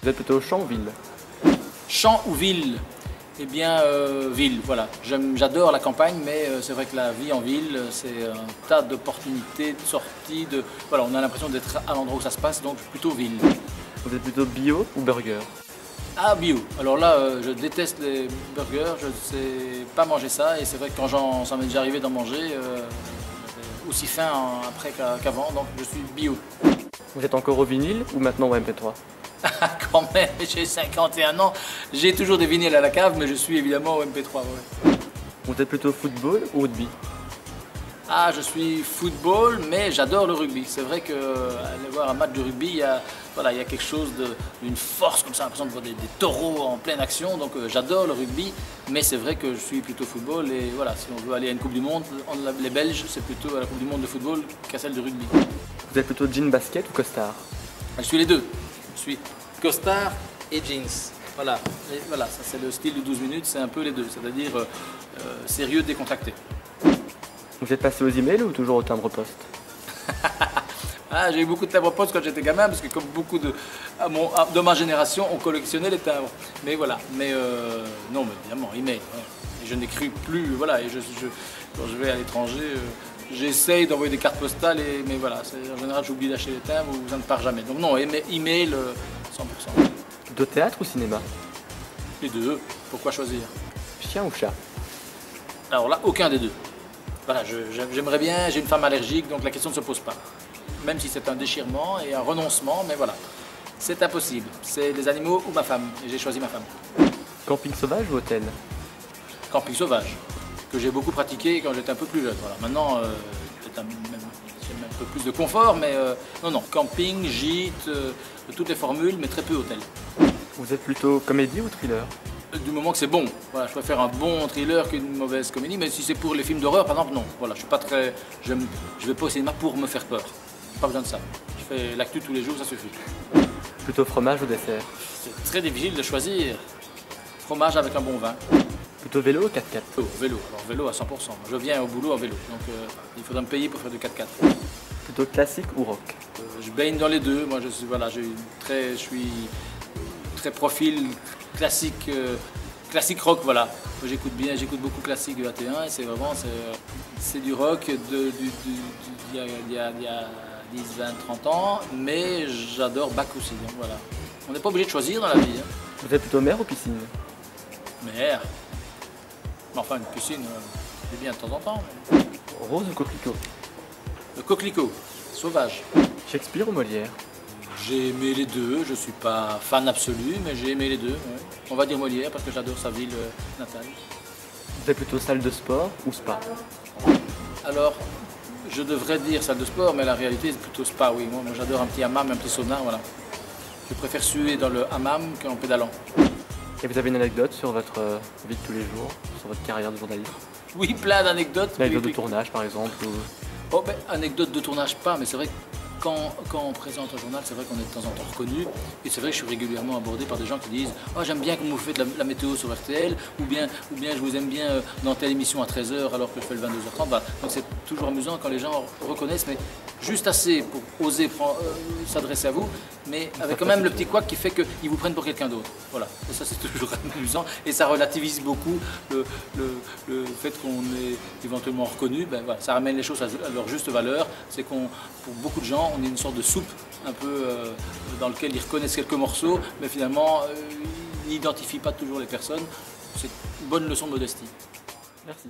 Vous êtes plutôt champ ou ville? Champ ou ville? Eh bien, ville, voilà. J'adore la campagne, mais c'est vrai que la vie en ville, c'est un tas d'opportunités, de sorties, voilà, on a l'impression d'être à l'endroit où ça se passe, donc plutôt ville. Vous êtes plutôt bio ou burger? Ah, bio. Alors là, je déteste les burgers, je ne sais pas manger ça, et c'est vrai que quand ça m'est déjà arrivé d'en manger, aussi faim après qu'avant, donc je suis bio. Vous êtes encore au vinyle ou maintenant au MP3? Quand même, j'ai 51 ans, j'ai toujours des vinyles à la cave, mais je suis évidemment au MP3. Ouais. Vous êtes plutôt football ou rugby? Ah, je suis football, mais j'adore le rugby. C'est vrai qu'aller voir un match de rugby, il y a quelque chose d'une force comme ça, l'impression de voir des taureaux en pleine action. Donc j'adore le rugby, mais c'est vrai que je suis plutôt football. Et voilà, si on veut aller à une Coupe du Monde, les Belges, c'est plutôt à la Coupe du Monde de football qu'à celle de rugby. Vous êtes plutôt jean basket ou costard? Je suis les deux. Je suis costard et jeans. Voilà, et voilà, ça c'est le style de 12 minutes, c'est un peu les deux, c'est-à-dire sérieux, décontracté. Vous êtes passé aux emails ou toujours au timbre-poste? Ah, j'ai eu beaucoup de timbres-poste quand j'étais gamin, parce que comme beaucoup de ma génération, on collectionnait les timbres. Mais voilà, non, mais évidemment, email. Ouais. Et je n'écris plus, voilà, et quand je vais à l'étranger, j'essaye d'envoyer des cartes postales, mais voilà, en général j'oublie d'acheter les timbres ou ça ne part jamais. Donc non, email 100%. De théâtre ou cinéma? Les deux, pourquoi choisir? Chien ou chat? Alors là, aucun des deux. Voilà, j'aimerais bien, j'ai une femme allergique, donc la question ne se pose pas. Même si c'est un déchirement et un renoncement, mais voilà, c'est impossible. C'est les animaux ou ma femme, et j'ai choisi ma femme. Camping sauvage ou hôtel? Camping sauvage, que j'ai beaucoup pratiqué quand j'étais un peu plus jeune. Voilà. Maintenant, j'ai un peu plus de confort, mais non, camping, gîte, toutes les formules, mais très peu hôtel. Vous êtes plutôt comédie ou thriller? Du moment que c'est bon. Voilà, je préfère un bon thriller qu'une mauvaise comédie, mais si c'est pour les films d'horreur, par exemple, non. Voilà, je suis pas très, je vais pas au cinéma pour me faire peur. Pas besoin de ça. Je fais l'actu tous les jours, ça suffit. Plutôt fromage ou dessert? C'est très difficile de choisir. Fromage avec un bon vin. Plutôt vélo ou 4x4? Vélo, alors vélo à 100%. Je viens au boulot en vélo, donc il faudra me payer pour faire du 4x4. Plutôt classique ou rock? Je baigne dans les deux. Moi, je suis très profil classique, classique rock, voilà. J'écoute beaucoup classique du 21 et c'est vraiment c'est du rock il y a 10, 20, 30 ans, mais j'adore Bach aussi, donc voilà. On n'est pas obligé de choisir dans la vie. Hein. Vous êtes plutôt mer ou piscine? Mer. Mais enfin, une piscine, c'est bien de temps en temps. Mais... Rose ou coquelicot? Le coquelicot, sauvage. Shakespeare ou Molière? J'ai aimé les deux, je ne suis pas fan absolu, mais j'ai aimé les deux. Ouais. On va dire Molière parce que j'adore sa ville natale. Vous êtes plutôt salle de sport ou spa? Alors, je devrais dire salle de sport, mais la réalité c'est plutôt spa, oui. Moi j'adore un petit hammam, un petit sauna, voilà. Je préfère suer dans le hammam qu'en pédalant. Et vous avez une anecdote sur votre vie de tous les jours, sur votre carrière de journaliste? Oui, plein d'anecdotes. Une anecdote de tournage par exemple ou... Oh, ben, anecdote de tournage pas, mais c'est vrai que quand on présente un journal, c'est vrai qu'on est de temps en temps reconnu. Et c'est vrai que je suis régulièrement abordé par des gens qui disent « Oh, j'aime bien que vous faites la météo sur RTL » ou bien je vous aime bien dans telle émission à 13h alors que je fais le 22h30. Voilà. Donc c'est toujours amusant quand les gens reconnaissent, mais juste assez pour oser s'adresser à vous, mais avec quand même le petit couac qui fait qu'ils vous prennent pour quelqu'un d'autre. Voilà. Et ça, c'est toujours amusant et ça relativise beaucoup le fait qu'on est éventuellement reconnu. Ben, voilà, ça ramène les choses à leur juste valeur. C'est pour beaucoup de gens, on est une sorte de soupe un peu dans lequel ils reconnaissent quelques morceaux, mais finalement, ils n'identifient pas toujours les personnes. C'est une bonne leçon de modestie. Merci.